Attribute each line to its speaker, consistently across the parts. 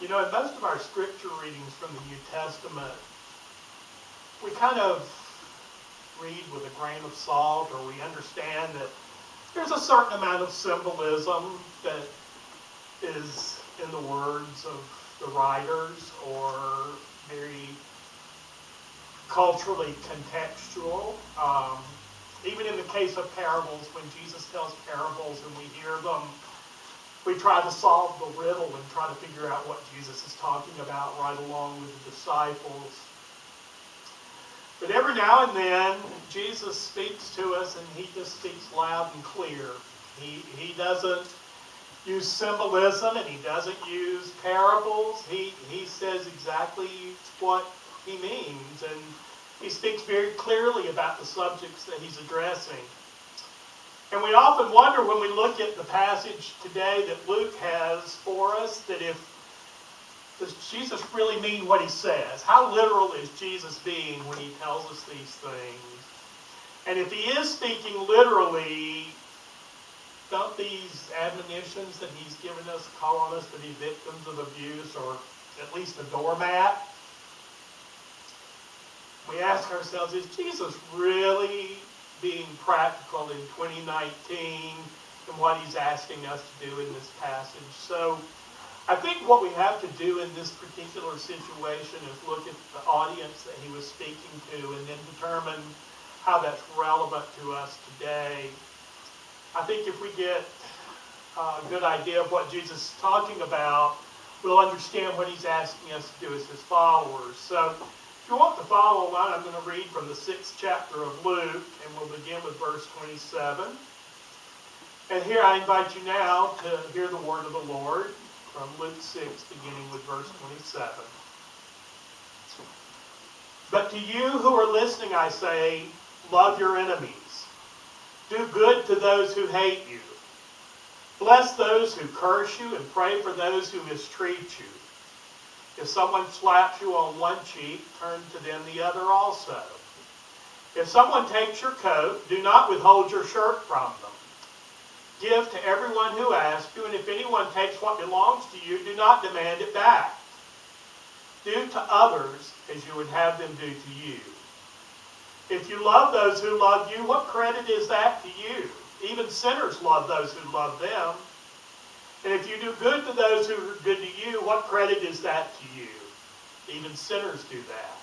Speaker 1: You know, in most of our scripture readings from the New Testament, we kind of read with a grain of salt, or we understand that there's a certain amount of symbolism that is in the words of the writers, or very culturally contextual. Even in the case of parables, when Jesus tells parables and we hear them, we try to solve the riddle and try to figure out what Jesus is talking about right along with the disciples. But every now and then, Jesus speaks to us, and he just speaks loud and clear. He doesn't use symbolism, and he doesn't use parables. He says exactly what he means, and he speaks very clearly about the subjects that he's addressing. And we often wonder when we look at the passage today that Luke has for us, that does Jesus really mean what he says? How literal is Jesus being when he tells us these things? And if he is speaking literally, don't these admonitions that he's given us call on us to be victims of abuse, or at least a doormat? We ask ourselves, is Jesus really being practical in 2019 in what he's asking us to do in this passage? So I think what we have to do in this particular situation is look at the audience that he was speaking to and then determine how that's relevant to us today. I think if we get a good idea of what Jesus is talking about, we'll understand what he's asking us to do as his followers. So if you want to follow along, I'm going to read from the 6th chapter of Luke, and we'll begin with verse 27. And here I invite you now to hear the word of the Lord from Luke 6, beginning with verse 27. But to you who are listening, I say, love your enemies. Do good to those who hate you. Bless those who curse you, and pray for those who mistreat you. If someone slaps you on one cheek, turn to them the other also. If someone takes your coat, do not withhold your shirt from them. Give to everyone who asks you, and if anyone takes what belongs to you, do not demand it back. Do to others as you would have them do to you. If you love those who love you, what credit is that to you? Even sinners love those who love them. And if you do good to those who are good to you, what credit is that to you? Even sinners do that.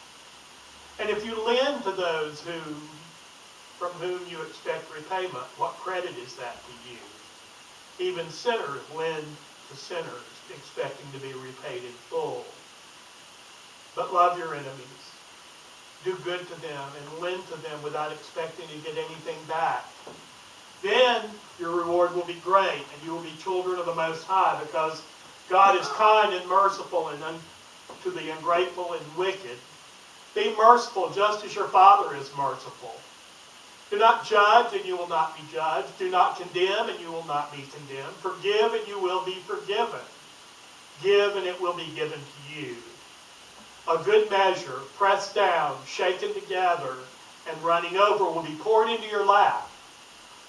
Speaker 1: And if you lend to those from whom you expect repayment, what credit is that to you? Even sinners lend to sinners, expecting to be repaid in full. But love your enemies. Do good to them and lend to them without expecting to get anything back. Then your reward will be great, and you will be children of the Most High, because God is kind and merciful and to the ungrateful and wicked. Be merciful just as your Father is merciful. Do not judge, and you will not be judged. Do not condemn, and you will not be condemned. Forgive, and you will be forgiven. Give, and it will be given to you. A good measure, pressed down, shaken together, and running over will be poured into your lap.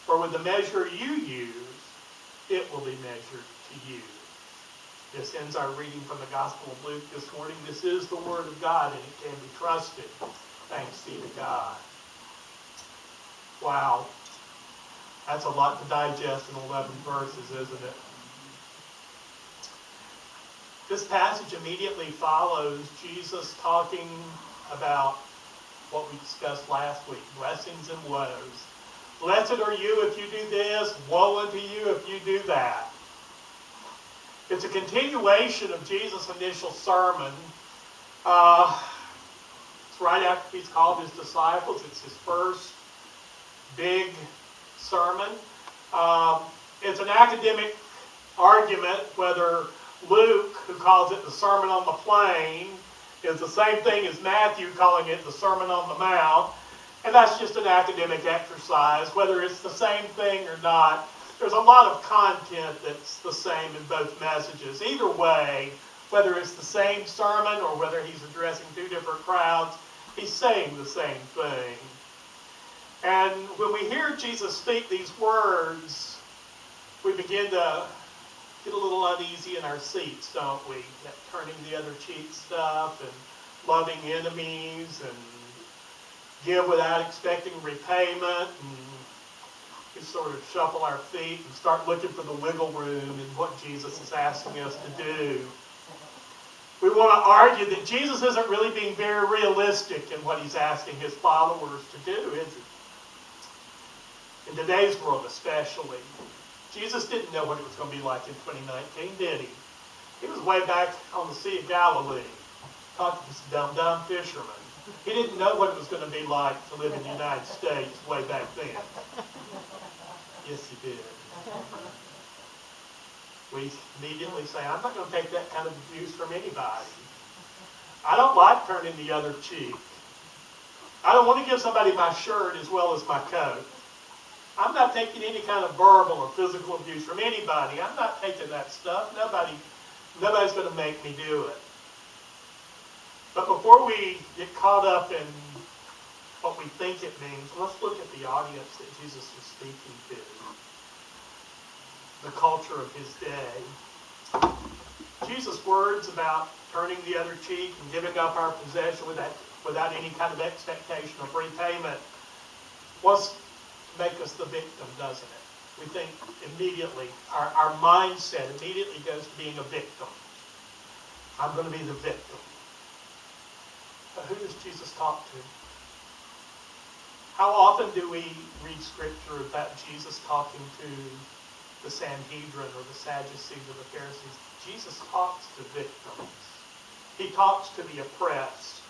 Speaker 1: For with the measure you use, it will be measured to you. This ends our reading from the Gospel of Luke this morning. This is the Word of God, and it can be trusted. Thanks be to God. Wow. That's a lot to digest in 11 verses, isn't it? This passage immediately follows Jesus talking about what we discussed last week, blessings and woes. Blessed are you if you do this, woe unto you if you do that. It's a continuation of Jesus' initial sermon. It's right after he's called his disciples. It's his first big sermon. It's an academic argument whether Luke, who calls it the Sermon on the Plain, is the same thing as Matthew calling it the Sermon on the Mount. And that's just an academic exercise. Whether it's the same thing or not, there's a lot of content that's the same in both messages. Either way, whether it's the same sermon or whether he's addressing two different crowds, he's saying the same thing. And when we hear Jesus speak these words, we begin to get a little uneasy in our seats, don't we? That turning the other cheek stuff and loving enemies and give without expecting repayment, and we sort of shuffle our feet and start looking for the wiggle room in what Jesus is asking us to do. We want to argue that Jesus isn't really being very realistic in what he's asking his followers to do, is he? In today's world especially. Jesus didn't know what it was going to be like in 2019, did he? He was way back on the Sea of Galilee, talking to some dumb fishermen. He didn't know what it was going to be like to live in the United States way back then. Yes, he did. We immediately say, I'm not going to take that kind of abuse from anybody. I don't like turning the other cheek. I don't want to give somebody my shirt as well as my coat. I'm not taking any kind of verbal or physical abuse from anybody. I'm not taking that stuff. Nobody's going to make me do it. But before we get caught up in what we think it means, let's look at the audience that Jesus was speaking to, the culture of his day. Jesus' words about turning the other cheek and giving up our possession without any kind of expectation of repayment wants to make us the victim, doesn't it? We think immediately, our mindset immediately goes to being a victim. I'm going to be the victim. But who does Jesus talk to? How often do we read Scripture about Jesus talking to the Sanhedrin or the Sadducees or the Pharisees? Jesus talks to victims. He talks to the oppressed.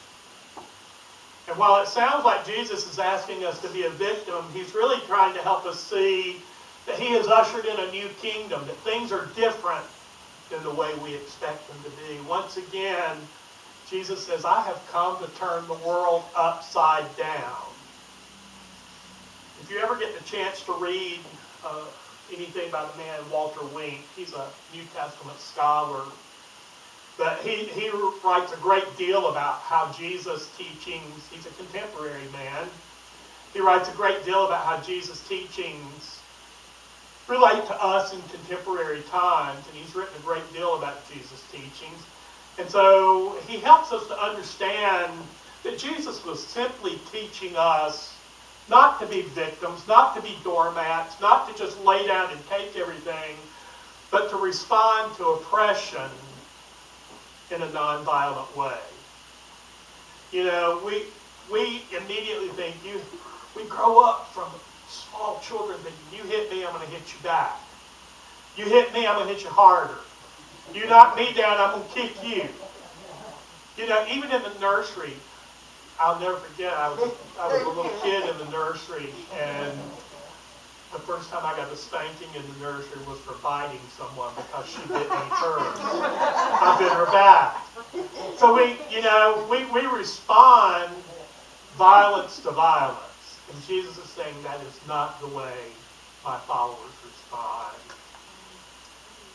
Speaker 1: And while it sounds like Jesus is asking us to be a victim, he's really trying to help us see that he has ushered in a new kingdom, that things are different than the way we expect them to be. Once again, Jesus says, I have come to turn the world upside down. If you ever get the chance to read anything by the man Walter Wink, he's a New Testament scholar, but he writes a great deal about how Jesus' teachings, he's a contemporary man, he writes a great deal about how Jesus' teachings relate to us in contemporary times, and he's written a great deal about Jesus' teachings. And so he helps us to understand that Jesus was simply teaching us not to be victims, not to be doormats, not to just lay down and take everything, but to respond to oppression in a nonviolent way. You know, we immediately think, we grow up from small children thinking, you hit me, I'm going to hit you back. You hit me, I'm going to hit you harder. You knock me down, I'm going to kick you. You know, even in the nursery, I'll never forget, I was a little kid in the nursery, and the first time I got a spanking in the nursery was for biting someone because she bit me first. I bit her back. So we respond violence to violence. And Jesus is saying that is not the way my followers respond.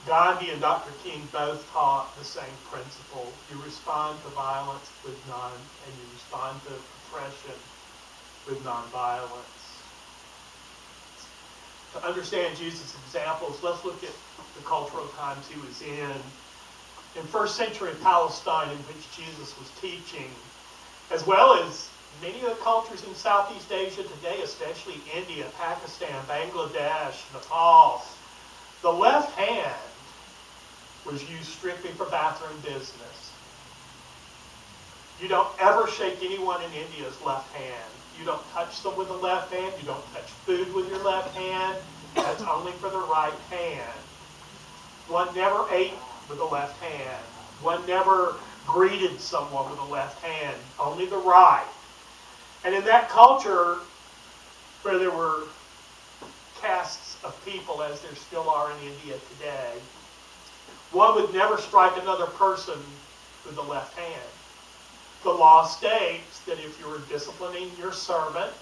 Speaker 1: Gandhi and Dr. King both taught the same principle. You respond to violence and you respond to oppression with nonviolence. To understand Jesus' examples, let's look at the cultural times he was in. In first century Palestine, in which Jesus was teaching, as well as many of the cultures in Southeast Asia today, especially India, Pakistan, Bangladesh, Nepal, the left hand was used strictly for bathroom business. You don't ever shake anyone in India's left hand. You don't touch them with the left hand. You don't touch food with your left hand. That's only for the right hand. One never ate with the left hand. One never greeted someone with the left hand. Only the right. And in that culture, where there were castes of people, as there still are in India today, one would never strike another person with the left hand. The law states that if you were disciplining your servant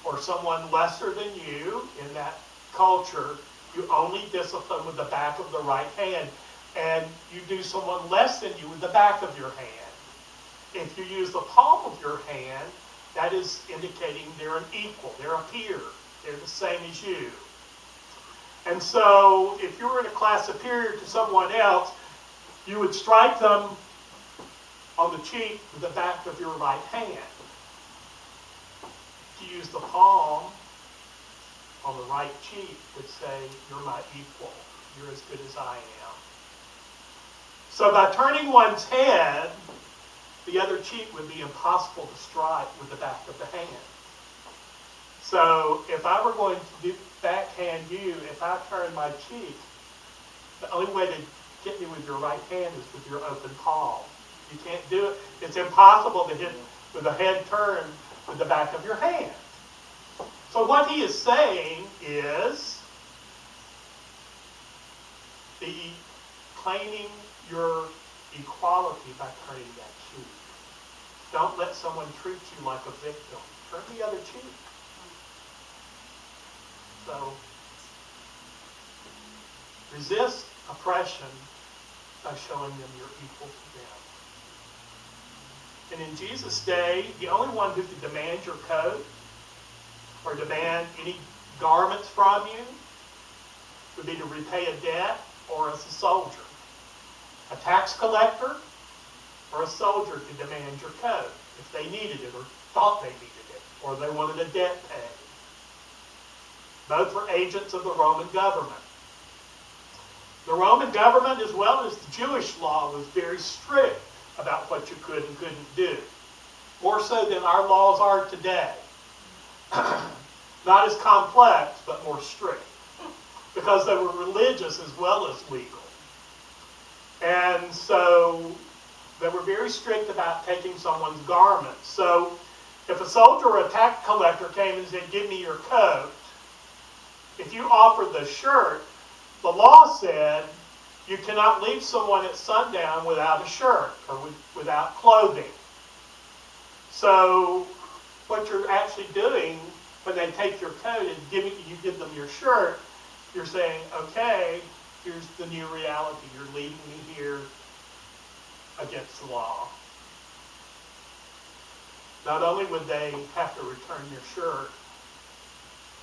Speaker 1: or someone lesser than you in that culture, you only discipline with the back of the right hand. And you do someone less than you with the back of your hand. If you use the palm of your hand, that is indicating they're an equal, they're a peer, they're the same as you. And so if you were in a class superior to someone else, you would strike them on the cheek with the back of your right hand. To use the palm on the right cheek would say, you're my equal. You're as good as I am. So by turning one's head, the other cheek would be impossible to strike with the back of the hand. So if I were going to backhand you, if I turn my cheek, the only way to hit me with your right hand is with your open palm. You can't do it. It's impossible to hit with a head turned with the back of your hand. So what he is saying is claiming your equality by turning that cheek. Don't let someone treat you like a victim. Turn the other cheek. So, resist oppression by showing them you're equal to them. And in Jesus' day, the only one who could demand your coat or demand any garments from you would be to repay a debt or as a soldier. A tax collector or a soldier could demand your coat if they needed it or thought they needed it or they wanted a debt paid. Both were agents of the Roman government. The Roman government, as well as the Jewish law, was very strict about what you could and couldn't do. More so than our laws are today. Not as complex, but more strict. Because they were religious as well as legal. And so they were very strict about taking someone's garments. So if a soldier or a tax collector came and said, give me your coat, if you offered the shirt, the law said you cannot leave someone at sundown without a shirt or without clothing. So what you're actually doing when they take your coat and you give them your shirt, you're saying, okay, here's the new reality. You're leaving me here against the law. Not only would they have to return your shirt,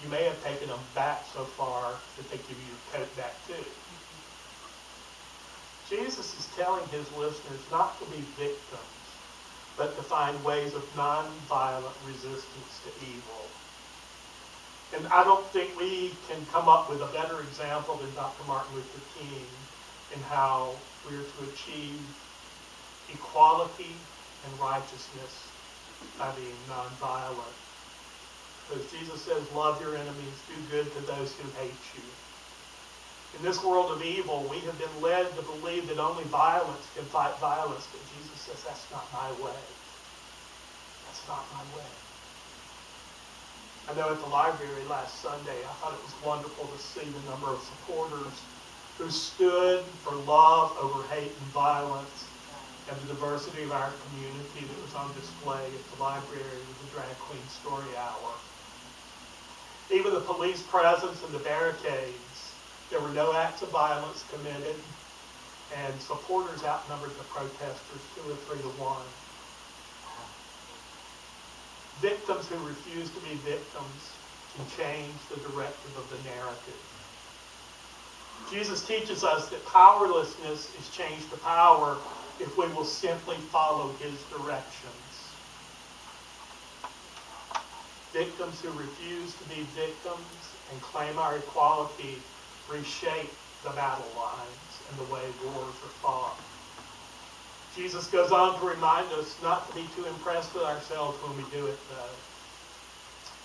Speaker 1: you may have taken them back so far that they give you your coat back too. Jesus is telling his listeners not to be victims, but to find ways of non-violent resistance to evil. And I don't think we can come up with a better example than Dr. Martin Luther King in how we are to achieve equality and righteousness by being non-violent. Because Jesus says, love your enemies, do good to those who hate you. In this world of evil, we have been led to believe that only violence can fight violence, but Jesus says, that's not my way. That's not my way. I know at the library last Sunday, I thought it was wonderful to see the number of supporters who stood for love over hate and violence and the diversity of our community that was on display at the library with the Drag Queen Story Hour. Even the police presence and the barricades, there were no acts of violence committed, and supporters outnumbered the protesters 2 or 3 to 1. Victims who refuse to be victims can change the directive of the narrative. Jesus teaches us that powerlessness is changed to power if we will simply follow his directions. Victims who refuse to be victims and claim our equality reshape the battle lines and the way wars are fought. Jesus goes on to remind us not to be too impressed with ourselves when we do it, though.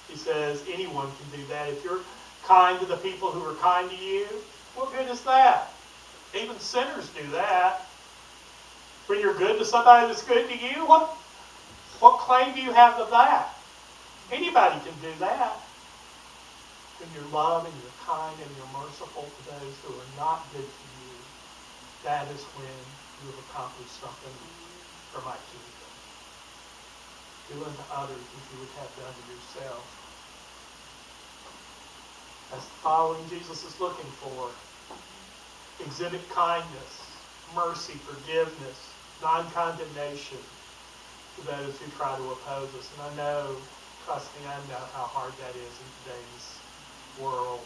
Speaker 1: He says anyone can do that. If you're kind to the people who are kind to you, what good is that? Even sinners do that. When you're good to somebody that's good to you, what claim do you have of that? Anybody can do that. When you're loving, you're kind, and you're merciful to those who are not good to you, that is when you have accomplished something for my kingdom. Do unto others as you would have done to yourself. That's the following Jesus is looking for. Exhibit kindness, mercy, forgiveness, non-condemnation to those who try to oppose us. And I know, trust me, I know how hard that is in today's world.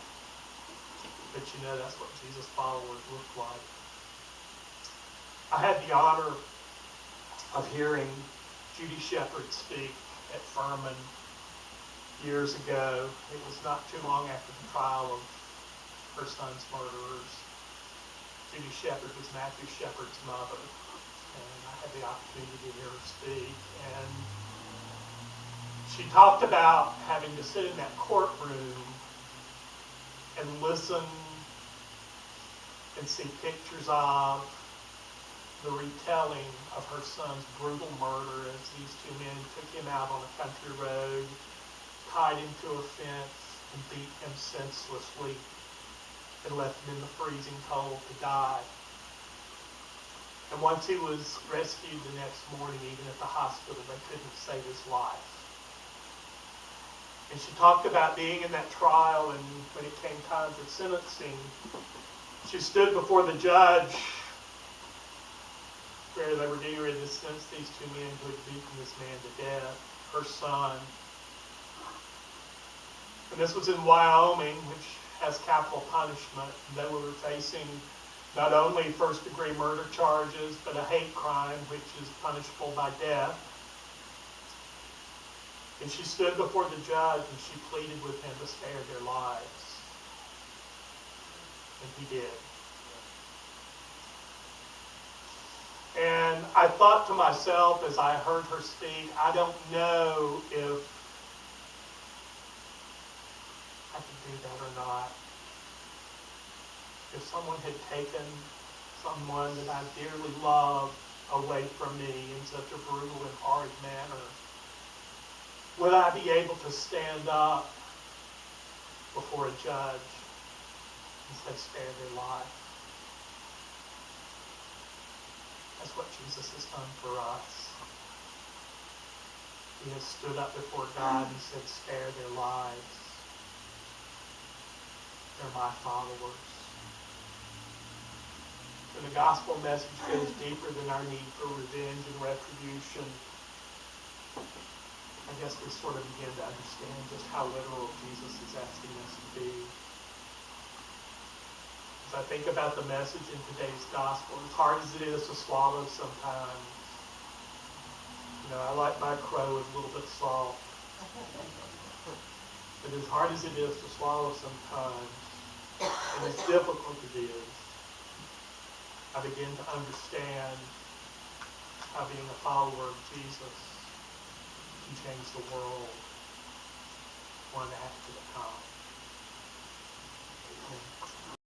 Speaker 1: But you know, that's what Jesus' followers look like. I had the honor of hearing Judy Shepherd speak at Furman years ago. It was not too long after the trial of her son's murderers. Judy Shepherd was Matthew Shepherd's mother, and I had the opportunity to hear her speak. And she talked about having to sit in that courtroom and listen and see pictures of the retelling of her son's brutal murder as these two men took him out on a country road, tied him to a fence, and beat him senselessly and left him in the freezing cold to die. And once he was rescued the next morning, even at the hospital, they couldn't save his life. And she talked about being in that trial, and when it came time for sentencing, she stood before the judge where they were getting ready to sentence these two men who had beaten this man to death, her son. And this was in Wyoming, which has capital punishment. They were facing not only first-degree murder charges, but a hate crime, which is punishable by death. And she stood before the judge and she pleaded with him to spare their lives. And he did. And I thought to myself as I heard her speak, I don't know if I could do that or not. If someone had taken someone that I dearly loved away from me in such a brutal and horrid manner, would I be able to stand up before a judge and say, spare their life? That's what Jesus has done for us. He has stood up before God and said, spare their lives. They're my followers. And the gospel message goes deeper than our need for revenge and retribution. I guess we sort of begin to understand just how literal Jesus is asking us to be. As I think about the message in today's gospel, as hard as it is to swallow sometimes, I like my crow with a little bit of salt. But as hard as it is to swallow sometimes, and as difficult it is, I begin to understand how being a follower of Jesus can change the world one act at a time. Amen.